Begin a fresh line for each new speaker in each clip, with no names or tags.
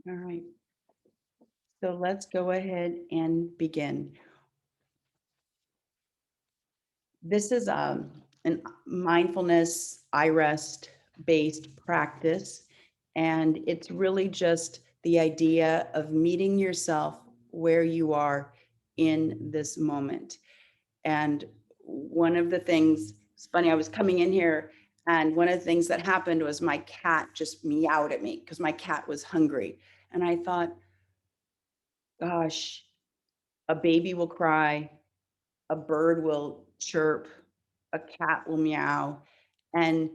All right. So let's go ahead and begin. This is an mindfulness iRest based practice. And it's really just the idea of meeting yourself where you are in this moment. And one of the things, it's funny, I was coming in here and one of the things that happened was my cat just meowed at me because my cat was hungry. And I thought, gosh, a baby will cry, a bird will chirp, a cat will meow. And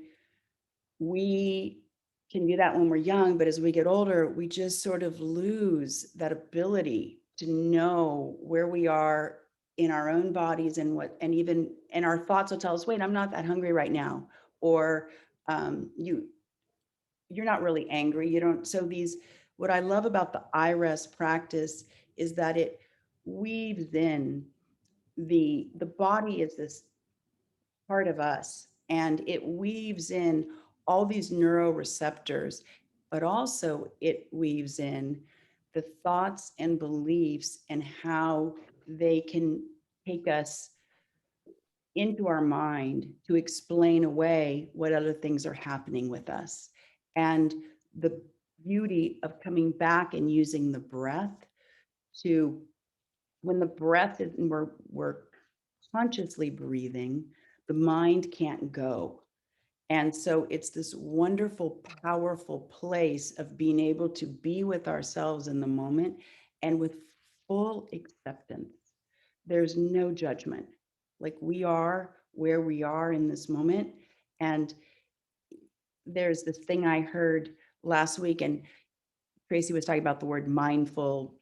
we can do that when we're young, but as we get older, we just sort of lose that ability to know where we are in our own bodies and even our thoughts will tell us, wait, I'm not that hungry right now. Or you're not really angry. You don't. So what I love about the iRest practice is that it weaves in the body is this part of us and it weaves in all these neuroreceptors, but also it weaves in the thoughts and beliefs and how they can take us into our mind to explain away what other things are happening with us. And the beauty of coming back and using the breath to, when the breath is, and we're consciously breathing, the mind can't go. And so it's this wonderful, powerful place of being able to be with ourselves in the moment and with full acceptance. There's no judgment. Like we are where we are in this moment. And there's this thing I heard last week, and Tracy was talking about the word mindful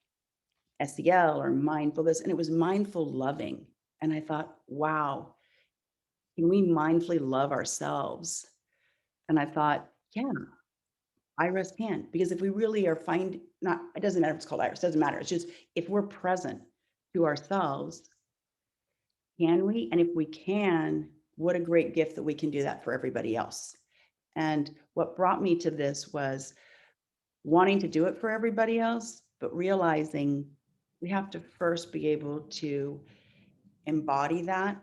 SEL or mindfulness, and it was mindful loving. And I thought, wow, can we mindfully love ourselves? And I thought, yeah, iris can. Because if we really are not, it doesn't matter if it's called iris, doesn't matter. It's just if we're present to ourselves, can we? And if we can, what a great gift that we can do that for everybody else. And what brought me to this was wanting to do it for everybody else, but realizing we have to first be able to embody that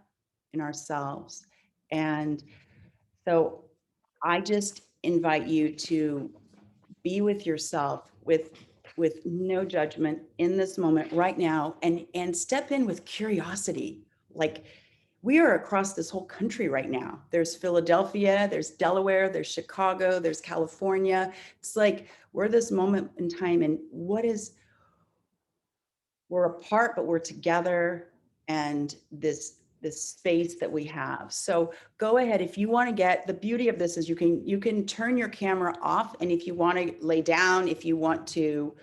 in ourselves. And so I just invite you to be with yourself with no judgment in this moment right now, and step in with curiosity. Like we are across this whole country right now. There's Philadelphia, there's Delaware, there's Chicago, there's California. It's like we're this moment in time, and we're apart, but we're together, and this space that we have. So go ahead. If you want to get, the beauty of this is you can turn your camera off. And if you want to lay down, if you want to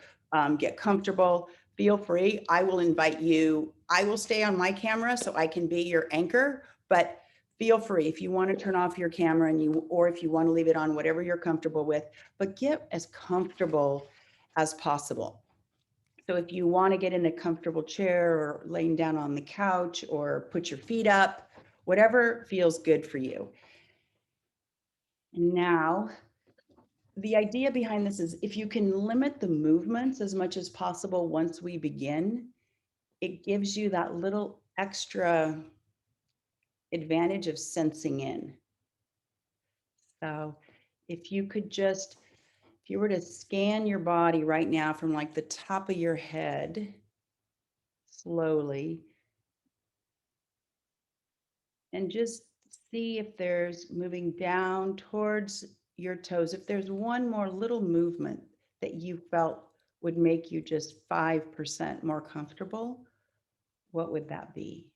get comfortable, feel free. I will invite you. I will stay on my camera so I can be your anchor, but feel free if you want to turn off your camera or if you want to leave it on, whatever you're comfortable with, but get as comfortable as possible. So if you want to get in a comfortable chair or laying down on the couch or put your feet up, whatever feels good for you. And now, the idea behind this is if you can limit the movements as much as possible once we begin, it gives you that little extra advantage of sensing in. So if you could just, if you were to scan your body right now from like the top of your head, slowly, and just see if there's moving down towards your toes. If there's one more little movement that you felt would make you just 5% more comfortable, what would that be?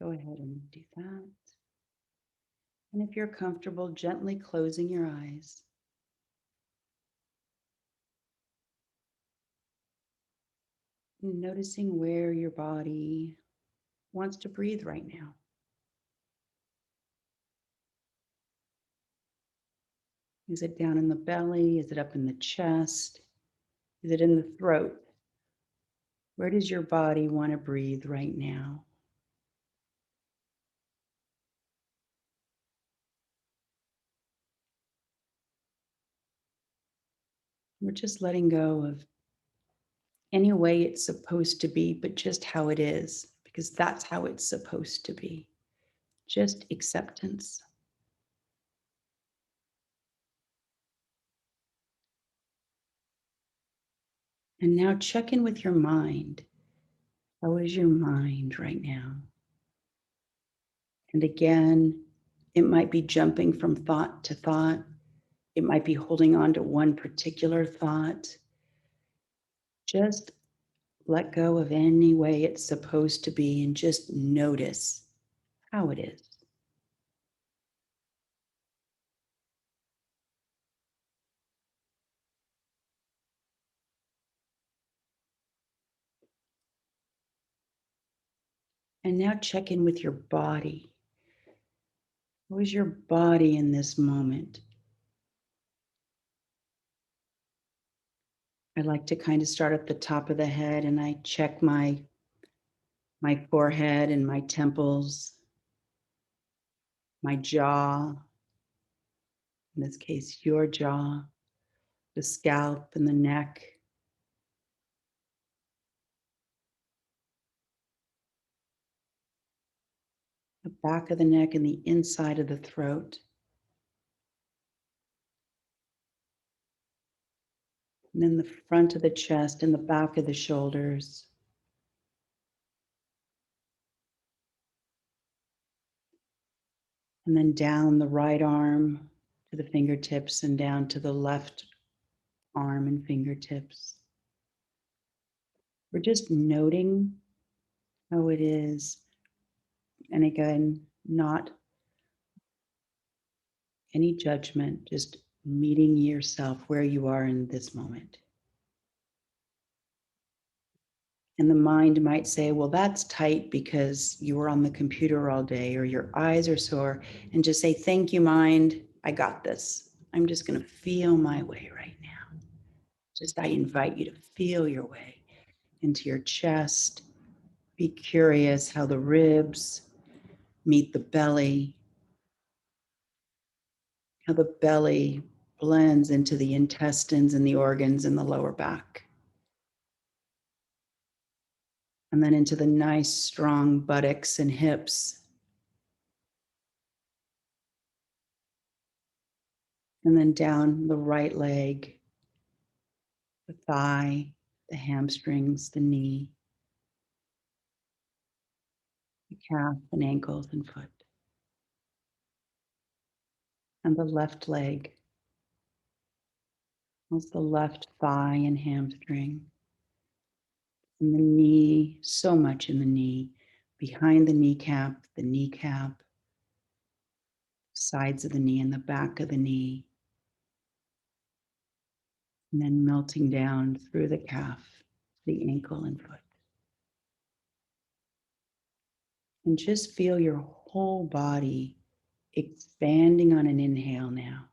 Go ahead and do that. And if you're comfortable, gently closing your eyes. Noticing where your body wants to breathe right now. Is it down in the belly? Is it up in the chest? Is it in the throat? Where does your body want to breathe right now? We're just letting go of any way it's supposed to be, but just how it is, because that's how it's supposed to be. Just acceptance. And now check in with your mind. How is your mind right now? And again, it might be jumping from thought to thought. It might be holding on to one particular thought. Just let go of any way it's supposed to be and just notice how it is. And now check in with your body. How is your body in this moment? I like to kind of start at the top of the head and I check my forehead and my temples, my jaw, in this case, your jaw, the scalp and the neck, the back of the neck and the inside of the throat, and then the front of the chest and the back of the shoulders, and then down the right arm to the fingertips and down to the left arm and fingertips. We're just noting how it is. And again, not any judgment, just meeting yourself where you are in this moment. And the mind might say, well, that's tight because you were on the computer all day or your eyes are sore. And just say, thank you, mind. I got this. I'm just going to feel my way right now. Just I invite you to feel your way into your chest. Be curious how the ribs meet the belly, how the belly blends into the intestines and the organs in the lower back. And then into the nice, strong buttocks and hips. And then down the right leg, the thigh, the hamstrings, the knee, the calf and ankles and foot. And the left leg, was the left thigh and hamstring. And the knee, so much in the knee, behind the kneecap, sides of the knee and the back of the knee, and then melting down through the calf, the ankle and foot. And just feel your whole body expanding on an inhale now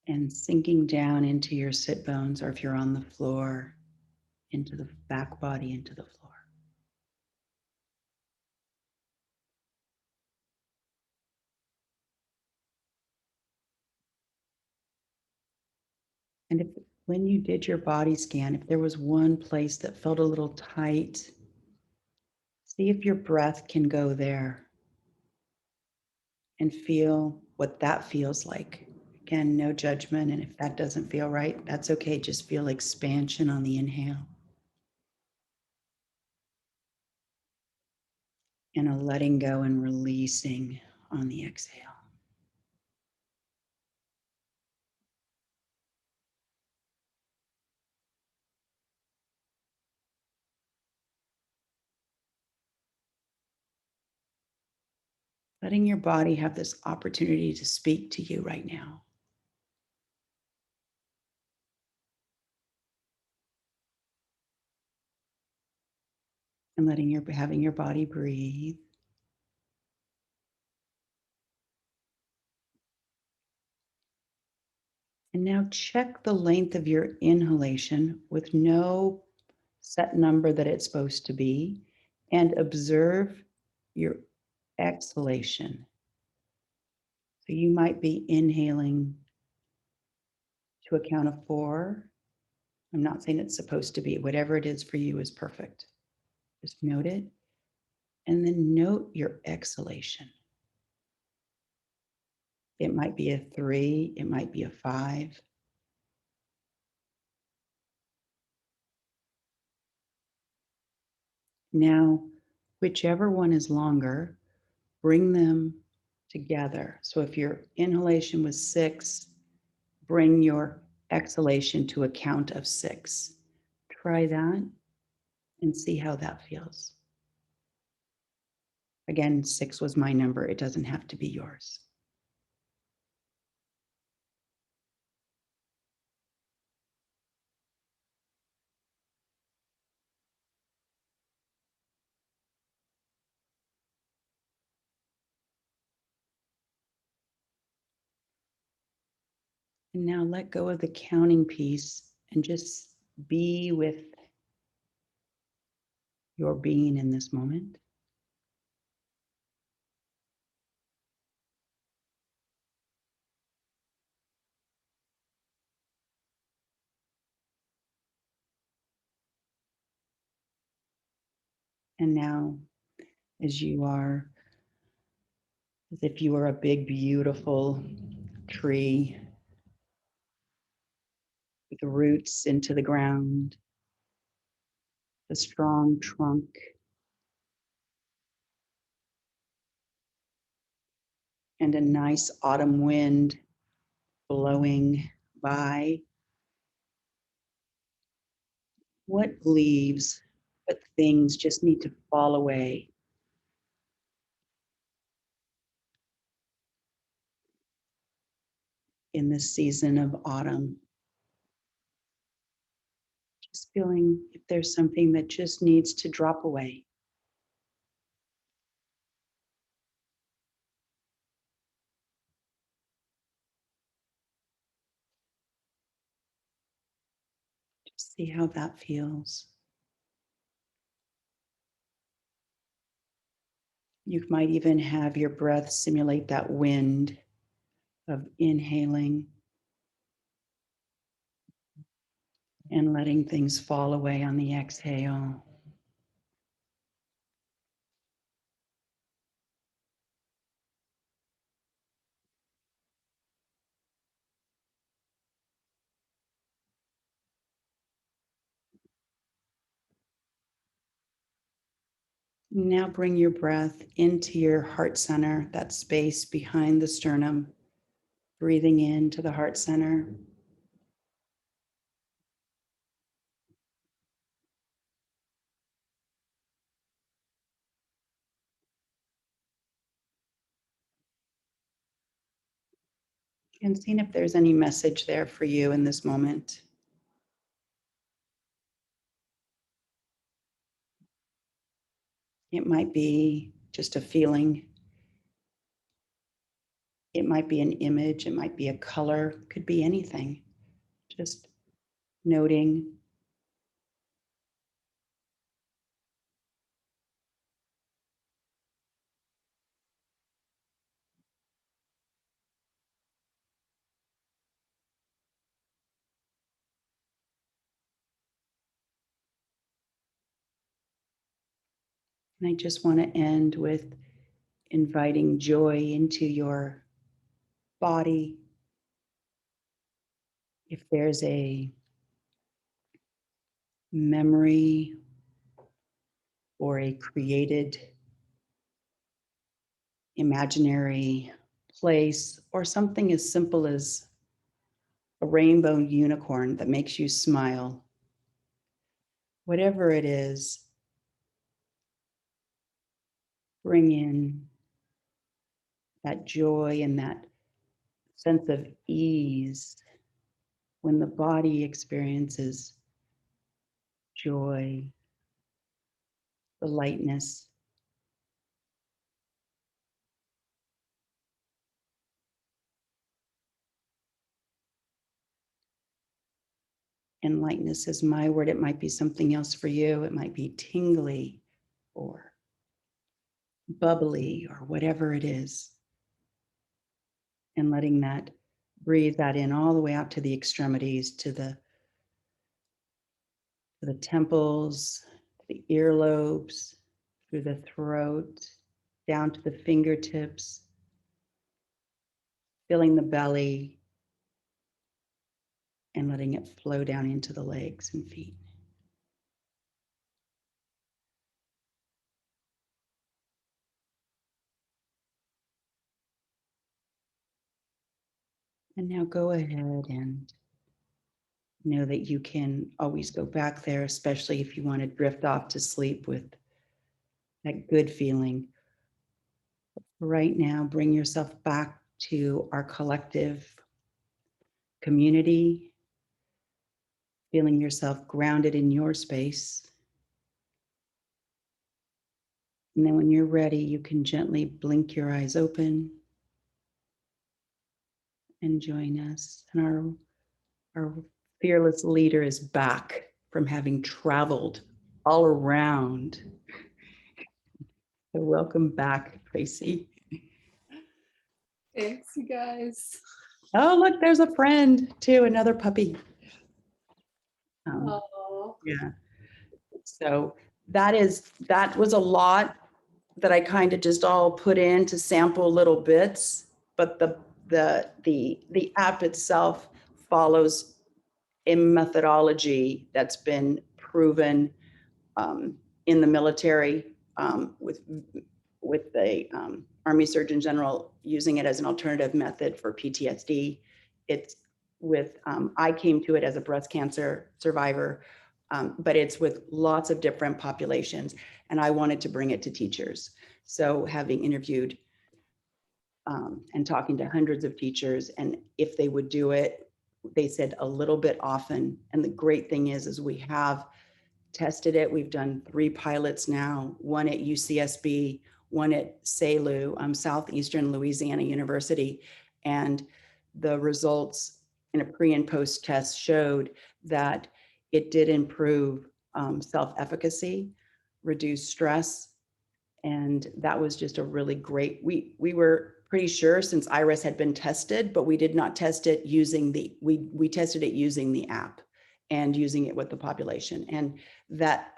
and sinking down into your sit bones, or if you're on the floor, into the back body, into the floor. And if when you did your body scan, if there was one place that felt a little tight, see if your breath can go there and feel what that feels like. Again, no judgment. And if that doesn't feel right, that's okay. Just feel expansion on the inhale and a letting go and releasing on the exhale. Letting your body have this opportunity to speak to you right now. And having your body breathe. And now check the length of your inhalation with no set number that it's supposed to be, and observe your exhalation. So you might be inhaling to a count of 4. I'm not saying it's supposed to be. Whatever it is for you is perfect. Just note it. And then note your exhalation. It might be a 3, it might be a 5. Now, whichever one is longer, bring them together. So if your inhalation was 6, bring your exhalation to a count of 6. Try that and see how that feels. Again, 6 was my number. It doesn't have to be yours. And now let go of the counting piece and just be with your being in this moment. And now, as you are, as if you were a big, beautiful tree with roots into the ground, a strong trunk, and a nice autumn wind blowing by. What leaves, what things just need to fall away in this season of autumn? Just feeling if there's something that just needs to drop away. Just see how that feels. You might even have your breath simulate that wind of inhaling and letting things fall away on the exhale. Now bring your breath into your heart center, that space behind the sternum, breathing into the heart center. And seeing if there's any message there for you in this moment. It might be just a feeling. It might be an image. It might be a color. Could be anything. Just noting. And I just want to end with inviting joy into your body. If there's a memory or a created imaginary place or something as simple as a rainbow unicorn that makes you smile, whatever it is, bring in that joy and that sense of ease when the body experiences joy, the lightness. And lightness is my word. It might be something else for you. It might be tingly or bubbly or whatever it is. And letting that Breathe that in all the way out to the extremities, to the temples, the earlobes, through the throat, down to the fingertips, filling the belly and letting it flow down into the legs and feet. And now go ahead and know that you can always go back there, especially if you want to drift off to sleep with that good feeling. Right now, bring yourself back to our collective community, feeling yourself grounded in your space. And then when you're ready, you can gently blink your eyes open and join us. And our fearless leader is back from having traveled all around. So welcome back, Tracy.
Thanks, you guys.
Oh, look, there's a friend too, another puppy.
Oh,
Yeah. So that was a lot that I kind of just all put in to sample little bits, but the app itself follows a methodology that's been proven in the military with the Army Surgeon General using it as an alternative method for PTSD. It's with I came to it as a breast cancer survivor, but it's with lots of different populations, and I wanted to bring it to teachers. So having interviewed and talking to hundreds of teachers, and if they would do it, they said a little bit often. And the great thing is we have tested it. We've done 3 pilots now, one at UCSB, one at SALU, Southeastern Louisiana University. And the results in a pre and post test showed that it did improve self-efficacy, reduce stress, and that was just a really great, we were pretty sure since iRest had been tested, but we did not test it using we tested it using the app and using it with the population. And that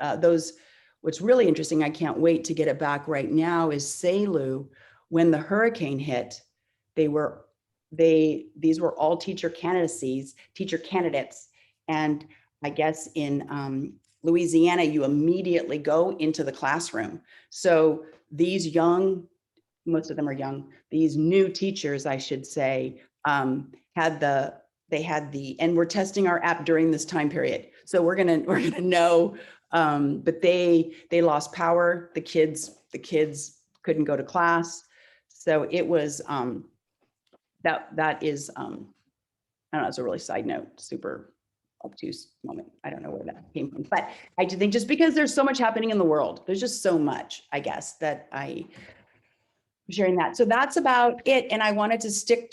what's really interesting, I can't wait to get it back right now, is SALU, when the hurricane hit, these were all teacher candidates. And I guess in Louisiana, you immediately go into the classroom. So these most of them are young, these new teachers, I should say, and we're testing our app during this time period. So we're gonna know, but they lost power. The kids couldn't go to class. So it was, that is, I don't know, it's a really side note, super obtuse moment. I don't know where that came from, but I do think just because there's so much happening in the world, there's just so much, I guess, that I'm sharing that. So that's about it. And I wanted to stick